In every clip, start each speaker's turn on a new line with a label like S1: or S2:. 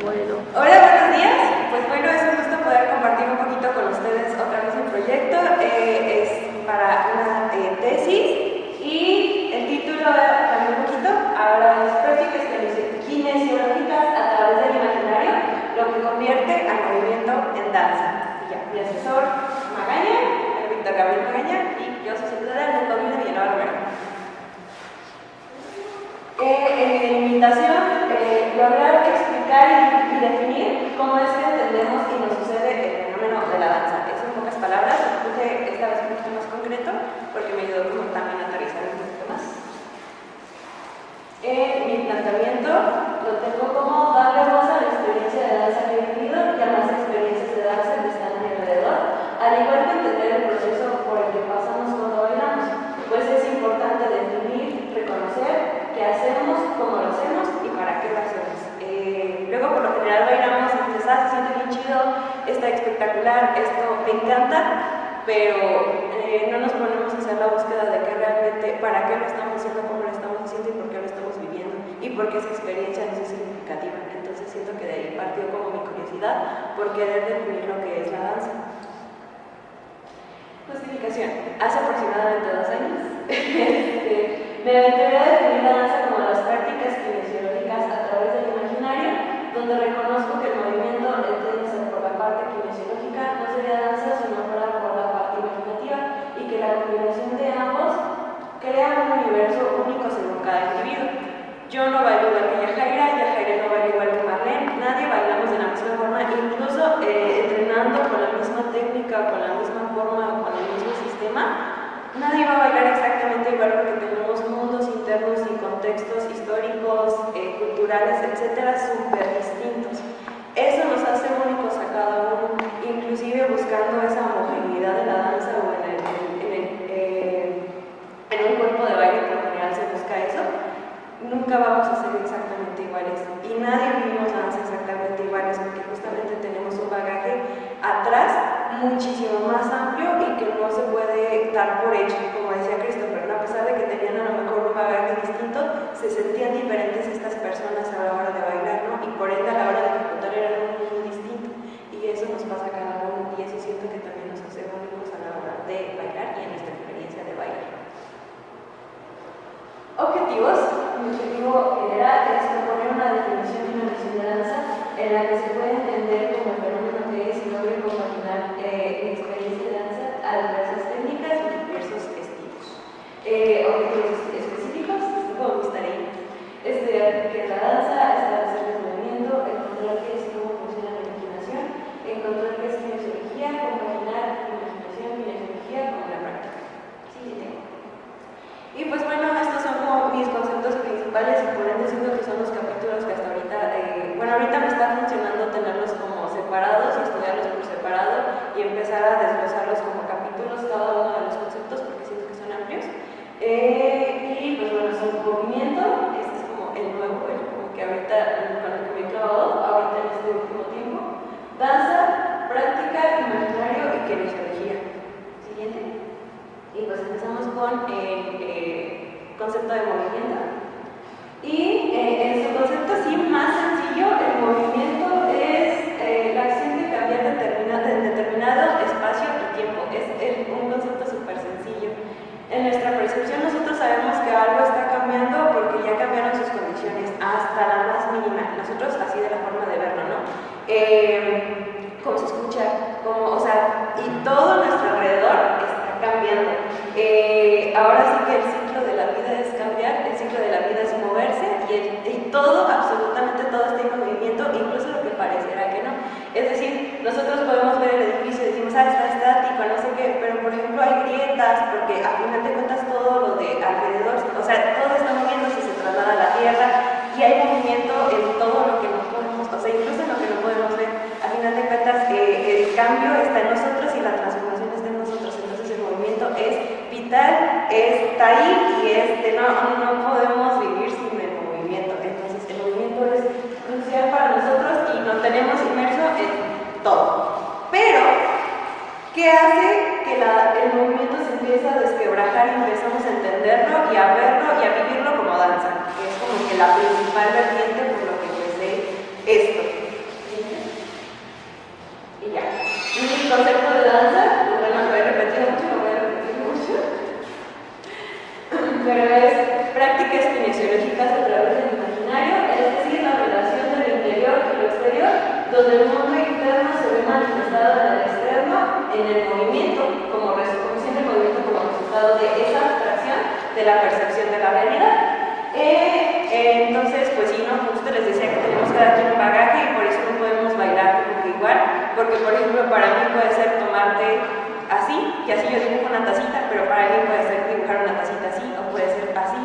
S1: Hola, buenos días. Pues bueno, es un gusto poder compartir un poquito con ustedes otra vez el proyecto. Es para una tesis y el título cambia un poquito. Ahora es prácticas kinesiológicas a través del imaginario, lo que convierte al movimiento en danza. Y ya, mi asesor Magaña, Víctor Gabriel Magaña, y yo soy ciudadana del Gobierno de Villanueva Rivera. En mi invitación, lograr explicar y definir cómo es que entendemos y nos sucede el fenómeno de la danza. Es en pocas palabras, lo puse esta vez un poquito más concreto porque me ayudó como también a aterrizar un poquito más. Mi planteamiento lo tengo como darle voz a la experiencia de danza que he vivido y a las experiencias de danza que están a mi alrededor, al igual que entender el proceso por el que pasamos cuando bailamos, pues es importante definir, reconocer qué hacemos, cómo lo hacemos y para qué lo hacemos. Luego por lo general bailamos y dices, se siente bien chido, está espectacular, esto me encanta, pero no nos ponemos a hacer la búsqueda de qué realmente, para qué lo estamos haciendo, cómo lo estamos haciendo y por qué lo estamos viviendo y por qué esa experiencia nos es significativa. Entonces siento que de ahí partió como mi curiosidad por querer definir lo que es la danza. Justificación. Hace aproximadamente 2 años me aventuré a definir la danza como las prácticas kinesiológicas a través del imaginario, donde reconozco que el movimiento entiende por la parte kinesiológica no sería danza sino fuera por la parte imaginativa y que la combinación de ambos crea un universo único según cada individuo. Yo no bailo igual que Yajaira no baila igual que Marlene, nadie bailamos de la misma forma, incluso entrenando con la misma técnica, con la misma forma, con el mismo sistema. Nadie va a bailar exactamente igual porque tenemos mundos internos y contextos históricos, culturales, etcétera, súper distintos. Eso nos hace únicos a cada uno, inclusive buscando esa homogeneidad de la danza o en un cuerpo de baile, por lo general se busca eso. Nunca vamos a ser exactamente iguales y nadie vivimos danza exactamente iguales porque justamente tenemos un bagaje atrás muchísimo más amplio y que no se puede dar por hecho, como decía Christopher, ¿no? A pesar de que tenían a lo mejor un bagaje distinto, se sentían diferentes estas personas a la hora de bailar, ¿no? Y por ende a la hora de ejecutar era un mundo distinto y eso nos pasa a cada uno y eso siento que también nos hace únicos a la hora de bailar y en nuestra experiencia de bailar. Objetivos. Mi objetivo general es proponer una definición y una visión de danza en la que se puede entender como el fenómeno que es y logre compaginar mi experiencia de danza a diversas técnicas y diversos estilos. Objetivos específicos, como me gustaría estudiar qué es la danza, establecer el movimiento, encontrar qué es y cómo funciona la imaginación, encontrar qué es kinesiología, compaginar imaginación y kinesiología con la práctica. Siguiente. Y pues bueno, estos son como mis conceptos principales y por ende siento que son los capítulos que hasta ahorita, ahorita me está funcionando tenerlos como separados y estudiarlos por separado y empezar a desglosarlos como capítulos cada uno de los conceptos porque siento que son amplios. Y pues bueno, son movimiento, este es como el nuevo, como que ahorita con el que me he clavado, ahorita en este último tiempo. Danza, práctica, imaginario y kinesiología. Siguiente. Y pues empezamos con el concepto de movimiento. Y en su concepto así más sencillo, el movimiento es la acción de cambiar en determinado espacio y tiempo. Es un concepto súper sencillo. En nuestra percepción nosotros sabemos que algo está cambiando porque ya cambiaron sus condiciones hasta la más mínima. Nosotros así de la forma de verlo, ¿no? Cómo se escucha, y todo nuestro alrededor está cambiando. Ahora sí que el ciclo de la vida es cambiar, el ciclo de la vida es moverse y todo, absolutamente todo está en movimiento, incluso lo que pareciera que no. Es decir, nosotros podemos ver el edificio y decimos, está estático, no sé qué, pero por ejemplo hay grietas, porque a final de cuentas todo lo de alrededor, todo está moviéndose, se traslada a la tierra y hay movimiento en todo lo que no podemos, incluso en lo que no podemos ver. A final de cuentas el cambio está en nosotros y la transformación está en nosotros, entonces el movimiento es vital, está ahí y no podemos vivir sin el movimiento. Entonces el movimiento es crucial para nosotros y nos tenemos inmerso en todo. Pero, ¿qué hace que el movimiento se empiece a desquebrajar y empezamos a entenderlo y a verlo y a vivirlo como danza? Que es como que la principal vertiente por lo que empecé esto.
S2: de la percepción de la realidad. Entonces, pues sí, no, justo les decía que tenemos cada quien un bagaje y por eso no podemos bailar como que igual, porque por ejemplo para mí puede ser tomarte así, y así yo dibujo una tacita, pero para alguien puede ser dibujar una tacita así, o puede ser así.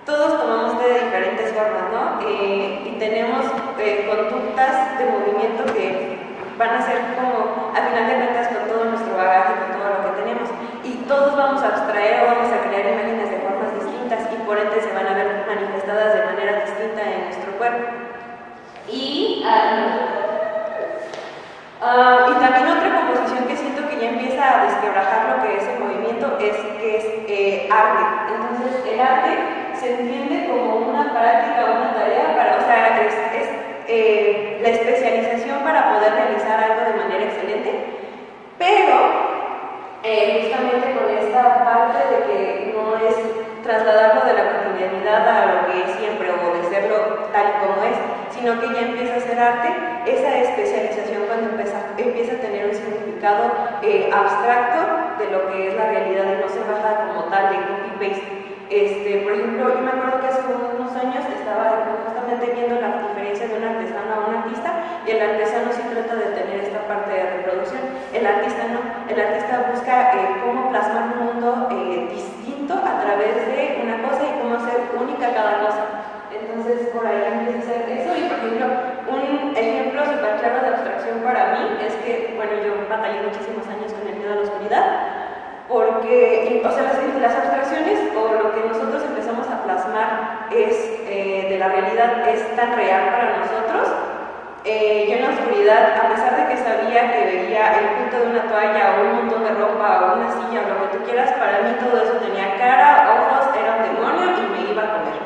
S2: Todos tomamos té de diferentes formas, ¿no? Y tenemos conductas de movimiento que van a ser como, a final de cuentas, con todo nuestro bagaje, con todo lo que tenemos. Y todos vamos a abstraer o vamos a crear imágenes de formas distintas y por ende se van a ver manifestadas de manera distinta en nuestro cuerpo. Y también otra composición que siento que ya empieza a desquebrajar lo que es el movimiento es que es arte. Entonces el arte se entiende como una práctica, una tarea para, o sea, es la especialización para poder realizar algo de manera excelente, pero justamente con esta parte de que no es trasladarlo de la cotidianidad a lo que es siempre o de serlo tal y como es, sino que ya empieza a ser arte, esa especialización cuando empieza a tener un significado abstracto de lo que es la realidad y no se baja como tal de copy-paste. Por ejemplo, yo me acuerdo que hace unos años estaba justamente viendo la diferencia de un artesano a un artista, y el artesano sí trata de tener esta parte de reproducción, el artista no, el artista busca cómo plasmar un mundo distinto a través de una cosa y cómo hacer única cada cosa. Entonces por ahí empieza a hacer eso. Y por ejemplo, un ejemplo súper claro de abstracción para mí es que, bueno, yo batallé muchísimos años con el miedo a la oscuridad, porque, o sea, las abstracciones o lo que nosotros empezamos a plasmar de la realidad es tan real para nosotros. Yo en la oscuridad, a pesar de que sabía que veía el punto de una toalla o un montón de ropa o una silla o lo que tú quieras, para mí todo eso tenía cara, ojos, era un demonio y me iba a comer.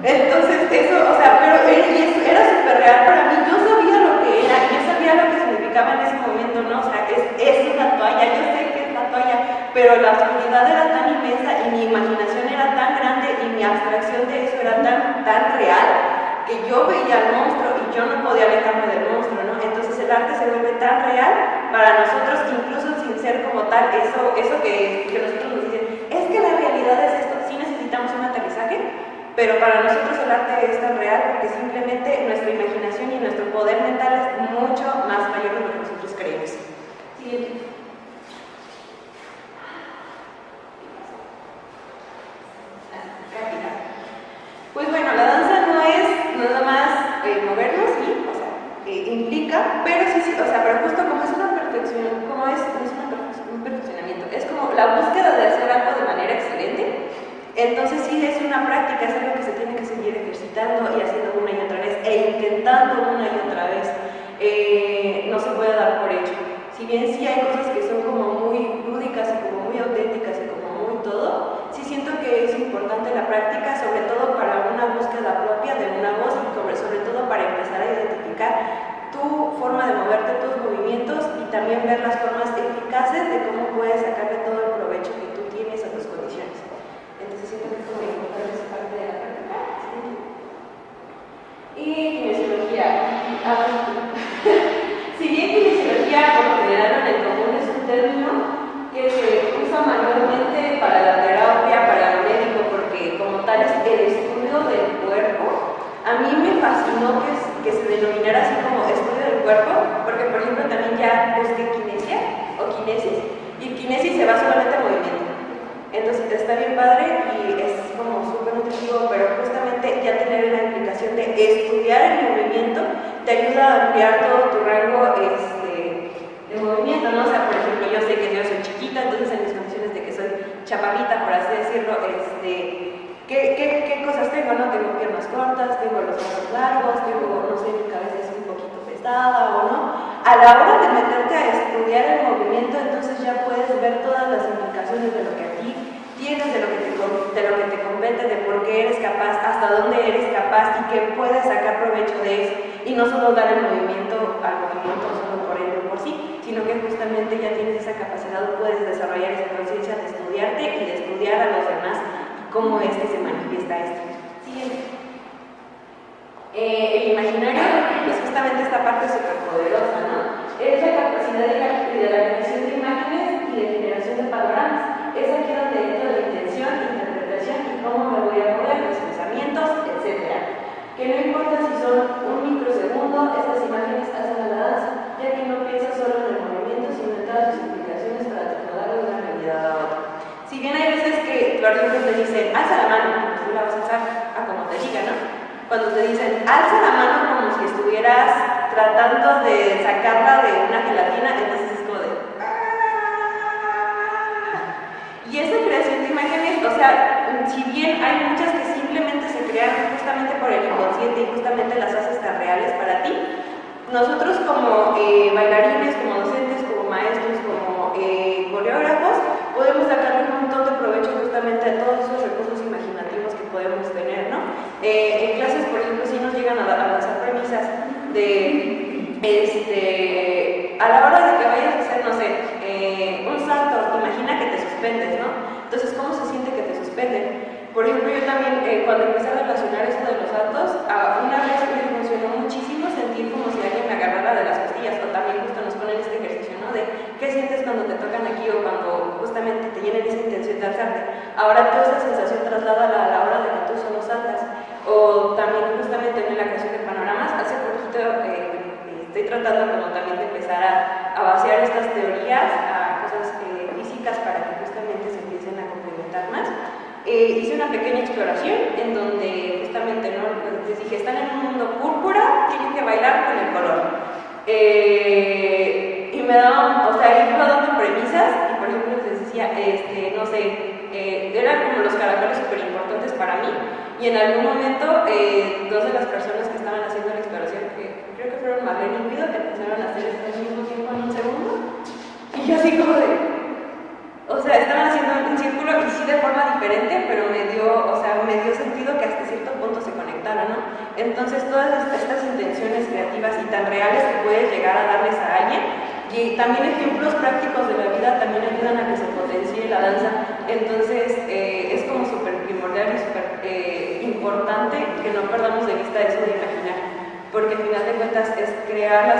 S2: Entonces eso, o sea, pero era súper real para mí. Yo sabía lo que era, yo sabía lo que significaba en ese momento, ¿no? O sea, es una toalla, yo sé que es la toalla, pero la oscuridad era tan inmensa y mi imaginación era tan grande y mi abstracción de eso era tan real que yo veía al monstruo y yo no podía alejarme del monstruo, ¿no? Entonces el arte se vuelve tan real para nosotros, incluso sin ser como tal, eso que nosotros nos dicen, es que la realidad es esto, sí necesitamos un aterrizaje, pero para nosotros el arte es tan real porque simplemente nuestra imaginación y nuestro poder mental es mucho más mayor de lo que nosotros creemos. Siguiente. Pues bueno, la danza no es nada más movernos, sí, o sea, implica, pero sí, o sea, pero justo como es una perfección, como es un perfeccionamiento, es como la búsqueda de hacer algo de manera excelente. Entonces sí es una práctica, es algo que se tiene que seguir ejercitando y haciendo una y otra vez e intentando una y otra vez. No se puede dar por hecho. Si bien sí hay cosas que son como muy lúdicas y como muy auténticas y como muy todo, sí siento que es importante la práctica, sobre todo para una búsqueda propia de una voz y sobre todo para empezar a identificar tu forma de moverte, tus movimientos y también ver las formas eficaces de cómo puedes sacarle todo el provecho que tú tienes a tus condiciones. Entonces siento que es como importante esa parte de la práctica. ¿Sí? Y kinesiología. Si bien kinesiología por lo general en el común es un término que se usa mayormente para la terapia, para el médico, porque como tal es el estudio del cuerpo, a mí me fascinó que se denominara así como estudio del cuerpo, porque por ejemplo también ya busqué kinesia o kinesis, y kinesis se va solamente a movimiento. Entonces está bien padre y es como súper nutritivo, pero justamente ya tener la implicación de estudiar el movimiento te ayuda a ampliar todo tu rango de movimiento, ¿no? O sea, por ejemplo, yo sé que yo soy chiquita, entonces en mis condiciones de que soy chaparrita, por así decirlo, ¿qué cosas tengo? ¿No? Tengo piernas cortas, tengo los brazos largos, tengo, no sé, mi cabeza es un poquito pesada o no. A la hora de meterte a estudiar el movimiento, entonces ya puedes ver todas las implicaciones de lo que a ti tienes, de lo que te compete, de por qué eres capaz, hasta dónde eres capaz y que puedes sacar provecho de eso. Y no solo dar el movimiento al movimiento solo por ello por sí, sino que justamente ya tienes esa capacidad, puedes desarrollar esa conciencia de estudiarte y de estudiar a los demás y cómo es que se manifiesta esto. Siguiente. El imaginario, pues justamente esta parte es súper poderosa, ¿no? Es la capacidad de la creación de imágenes y de generación de panoramas. Es aquí donde entra la intención, interpretación
S1: que no importa si son un microsegundo, estas imágenes hacen a la danza, ya que no piensa solo en el movimiento, sino en todas sus implicaciones para trasladarlo de una realidad a otra.
S2: Si bien hay veces que, por ejemplo, te dicen, alza la mano, pues tú la vas a alzar a como te diga, ¿no? Cuando te dicen, alza la mano como si estuvieras tratando de sacarla de una gelatina, entonces es como de... Y esa creación de imágenes, o sea, si bien hay muchas que simplemente se crean justamente por el inconsciente y justamente las haces tan reales para ti, nosotros como bailarines, como docentes, como maestros, como coreógrafos, podemos sacarle un montón de provecho justamente a todos esos recursos imaginativos que podemos tener, ¿no? En clases, por ejemplo, si nos llegan a lanzar premisas de, a la hora de que vayas a hacer, no sé, un salto, imagina que te suspendes, ¿no? Entonces, ¿cómo se siente que te suspenden? Por ejemplo, yo también, cuando empecé a relacionar esto de los saltos, una vez me funcionó muchísimo sentir como si alguien me agarrara de las costillas, o también justo nos ponen este ejercicio, ¿no? De qué sientes cuando te tocan aquí o cuando justamente te llenen esa intención de alzarte. Ahora toda esa sensación trasládala a la hora de que tú solo saltas. O también justamente en la creación de panoramas, hace poquito estoy tratando como también de empezar a vaciar estas teorías a cosas físicas para que justamente se empiecen a complementar más. Hice una pequeña exploración en donde justamente, ¿no? Les dije, están en un mundo púrpura, tienen que bailar con el color. Y me daban, o sea, iba dando premisas y por ejemplo les decía, no sé, eran como los caracoles súper importantes para mí y en algún momento dos de las personas que estaban haciendo la exploración, que creo que fueron Marlene y Guido, empezaron a hacer esto al mismo tiempo en un segundo y yo así como de... O sea, estaban haciendo un círculo y sí de forma diferente, pero me dio sentido que hasta cierto punto se conectaron, ¿no? Entonces, todas estas intenciones creativas y tan reales que puedes llegar a darles a alguien, y también ejemplos prácticos de la vida también ayudan a que se potencie la danza. Entonces, es como súper primordial y súper importante que no perdamos de vista eso de imaginar, porque al final de cuentas es crear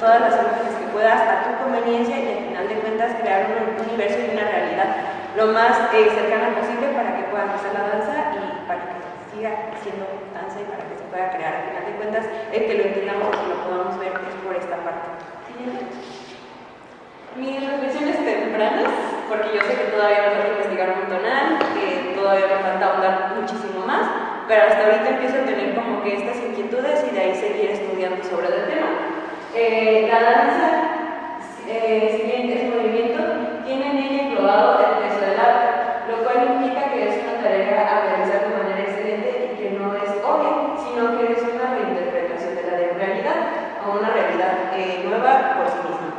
S2: todas las imágenes que puedas a tu conveniencia y al final de cuentas crear un universo y una realidad lo más cercana posible para que puedan hacer la danza y para que siga siendo danza y para que se pueda crear. Al final de cuentas, el que lo entendamos y que lo podamos ver es por esta parte. Mis reflexiones tempranas, porque yo sé que todavía me falta investigar un montonal, que todavía me falta ahondar muchísimo más, pero hasta ahorita empiezo a tener como que estas inquietudes y de ahí seguir estudiando sobre el tema. La danza, si bien es movimiento, tiene en ella englobado el peso del arte, lo cual implica que es una tarea a realizar de manera excelente y que no es obvia, sino que es una reinterpretación de la realidad o una realidad nueva por sí misma.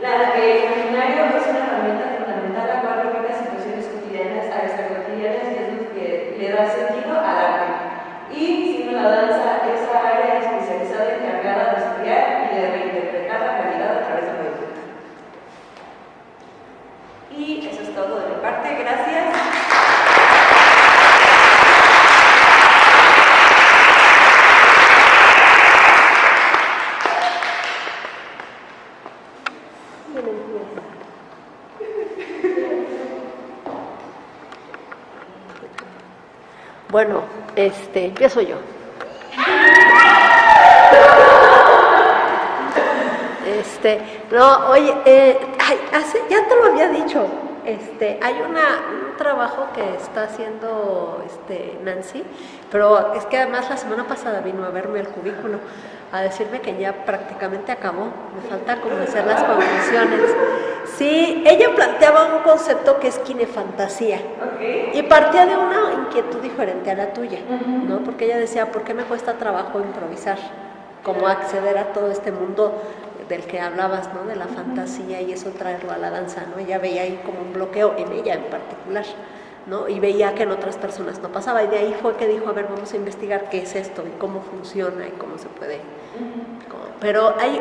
S2: El imaginario es una herramienta fundamental la cual refleja situaciones cotidianas a extracotidianas y es lo que le da sentido al arte. Y sino la danza, esa área especializada encargada de estudiar y de reinterpretar la realidad a través del movimiento. Y eso es todo de mi parte, gracias.
S3: Bueno, empiezo yo. No, oye, ya te lo había dicho, hay un trabajo que está haciendo Nancy, pero es que además la semana pasada vino a verme al cubículo a decirme que ya prácticamente acabó, me falta como hacer las conclusiones. Sí, ella planteaba un concepto que es kinefantasía,
S2: Okay.
S3: y partía de una inquietud diferente a la tuya, ¿no? Porque ella decía, ¿por qué me cuesta trabajo improvisar? Cómo acceder a todo este mundo del que hablabas, ¿no? De la fantasía y eso traerlo a la danza, ¿no? Ella veía ahí como un bloqueo, en ella en particular, ¿no? Y veía que en otras personas no pasaba, y de ahí fue que dijo, a ver, vamos a investigar qué es esto y cómo funciona y cómo se puede... Pero ahí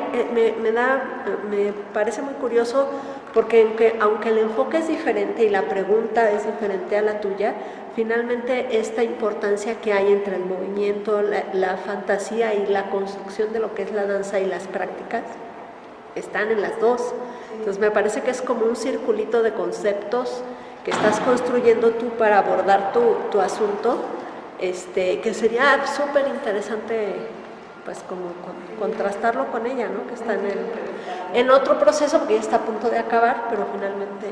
S3: me parece muy curioso porque aunque el enfoque es diferente y la pregunta es diferente a la tuya, finalmente esta importancia que hay entre el movimiento, la fantasía y la construcción de lo que es la danza y las prácticas están en las dos. Entonces me parece que es como un circulito de conceptos que estás construyendo tú para abordar tu asunto, que sería súper interesante pues como contrastarlo con ella, ¿no? Que está en otro proceso, porque ya está a punto de acabar, pero finalmente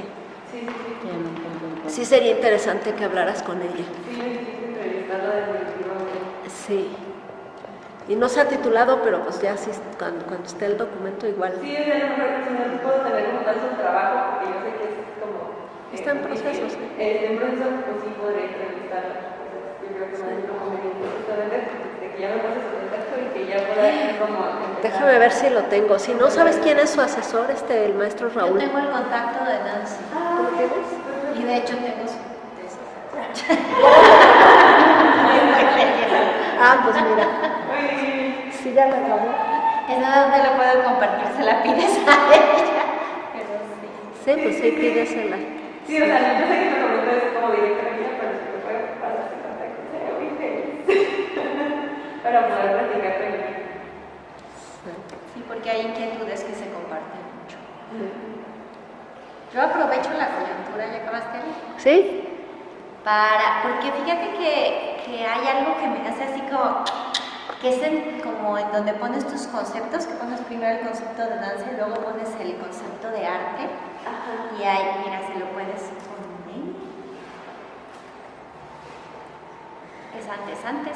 S3: sí sería interesante que hablaras con ella. Sí. Y no se ha titulado, pero pues ya sí, cuando esté el documento igual.
S2: Sí, es de lo mejor, si no puedo tener como tal su trabajo, porque yo sé que es como...
S3: Está en proceso, sí.
S2: En proceso, pues sí podré entrevistarla. Yo creo que me como me dijo justamente de que ya me pase su contacto y que ya pueda como...
S3: Déjame ver si lo tengo. Si no sabes quién es su asesor, el maestro Raúl.
S4: Yo tengo el contacto de Nancy.
S3: ¿Tú lo tienes?
S4: Y de hecho tengo su tesis.
S3: Pues mira. Sí, ya la acabó.
S4: Esa donde lo puedo compartir, se la pides a ella. Pero sí.
S3: Sí, pues sí, pídesela.
S2: Sí, o sea, yo sé que me comentó eso como directamente, pero si me puede pasar ese contacto, sería muy feliz. Para poder platicar con ella.
S4: Sí, porque hay inquietudes que se comparten mucho. Yo aprovecho la coyuntura, ¿ya acabaste?
S3: ¿Sí?
S4: Porque fíjate que hay algo que me hace así como, que es como en donde pones tus conceptos, que pones primero el concepto de danza y luego pones el concepto de arte. Ajá. Y ahí, mira, se lo puedes poner. Es antes.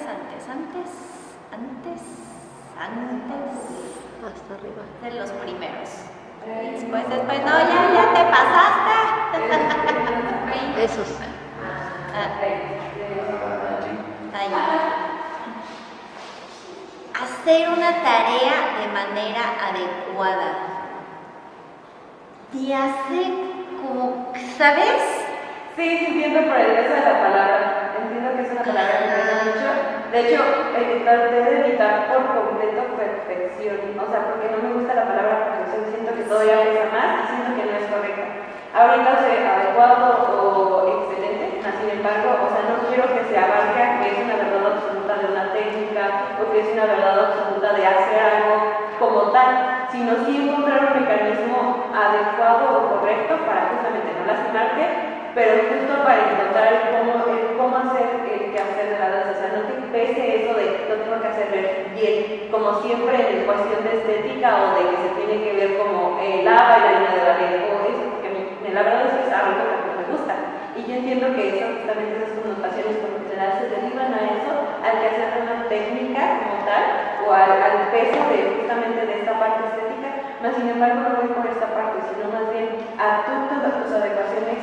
S3: Hasta arriba.
S4: De los primeros. Después, no, ya te pasaste.
S3: Esos.
S4: Ahí. Hacer una tarea de manera adecuada. Te hace como, ¿sabes?
S2: Sí, entiendo por el peso de la palabra. Entiendo que es una palabra que pesa mucho. De hecho, traté de evitar por completo perfección. O sea, porque no me gusta la palabra perfección. Siento que todavía pesa más y siento que no es correcta. Ahorita sé adecuado o excelente, sin embargo, o sea, no quiero que se abarque que es una verdad absoluta de una técnica o que es una verdad absoluta de hacer algo como tal, sino sí encontrar un mecanismo adecuado o correcto para justamente no lastimarte, pero justo para encontrar cómo hacer el quehacer de la danza. O sea, no te pese eso de lo tengo que hacer bien, como siempre en cuestión de estética o de que se tiene que ver como la bailarina de ballet o eso, porque la verdad es que es algo que no me gusta. Y yo entiendo que eso, justamente esas connotaciones profesionales se derivan a eso, al que hacer una técnica como tal, o al peso de justamente de esta parte estética, mas sin embargo no voy por esta parte, sino más bien a tus adecuaciones,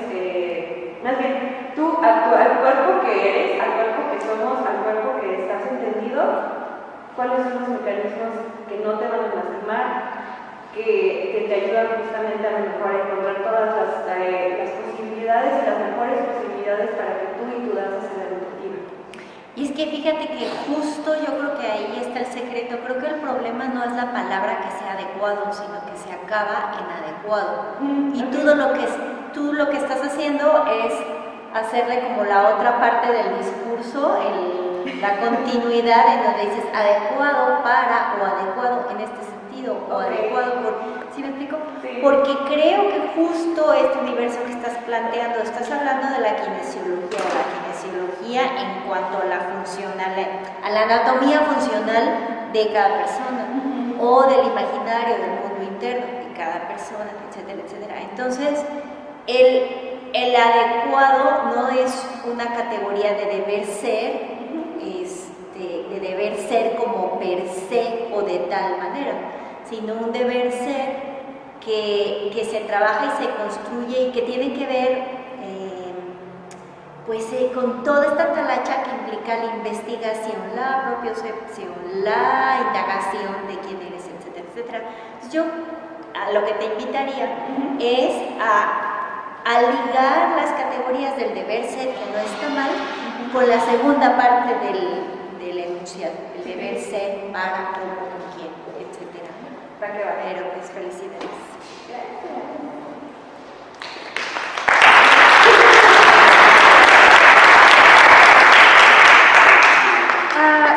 S2: más bien tú al cuerpo que eres, al cuerpo que somos, al cuerpo que estás entendido, cuáles son los mecanismos que no te van a lastimar, que te ayudan justamente a lo mejor a encontrar todas las posibilidades y las mejores posibilidades para que tú y tu danza se den efectiva.
S4: Y es que fíjate que justo yo creo que ahí está el secreto. Creo que el problema no es la palabra que sea adecuado, sino que se acaba en adecuado. Y tú lo que estás haciendo es hacerle como la otra parte del discurso, la continuidad en donde dices adecuado para o adecuado en este sentido o adecuado por... ¿Sí me explico?
S2: Sí.
S4: Porque creo que justo este universo que estás planteando, estás hablando de la kinesiología en cuanto a a la anatomía funcional de cada persona o del imaginario del mundo interno de cada persona, etcétera, etcétera. Entonces, el adecuado no es una categoría de deber ser, de deber ser como per se o de tal manera, sino un deber ser que se trabaja y se construye y que tiene que ver con toda esta talacha que implica la investigación, la propiocepción, la indagación de quién eres, etcétera, etcétera. Entonces yo a lo que te invitaría es a ligar las categorías del deber ser, que no está mal, con la segunda parte del enunciado, el deber ser para, cómo, con quién, etcétera. Pero pues felicidades.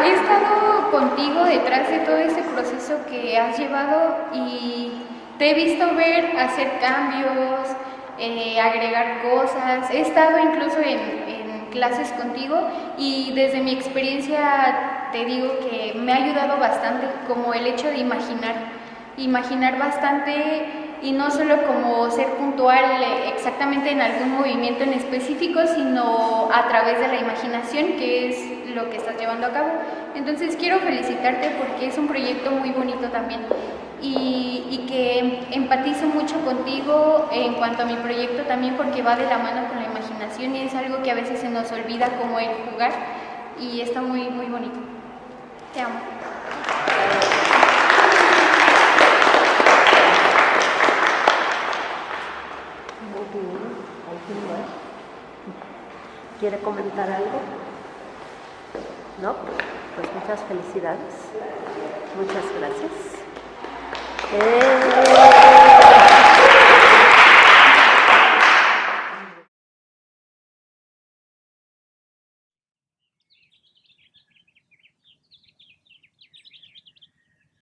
S5: He estado contigo detrás de todo ese proceso que has llevado y te he visto hacer cambios, agregar cosas. He estado incluso en clases contigo y desde mi experiencia te digo que me ha ayudado bastante, como el hecho de imaginar bastante y no solo como ser puntual exactamente en algún movimiento en específico, sino a través de la imaginación, que es lo que estás llevando a cabo. Entonces quiero felicitarte porque es un proyecto muy bonito también y que empatizo mucho contigo en cuanto a mi proyecto también, porque va de la mano con la imaginación y es algo que a veces se nos olvida, como el jugar, y está muy, muy bonito. Te amo.
S3: ¿Quiere comentar algo? ¿No? Pues muchas felicidades. Muchas gracias.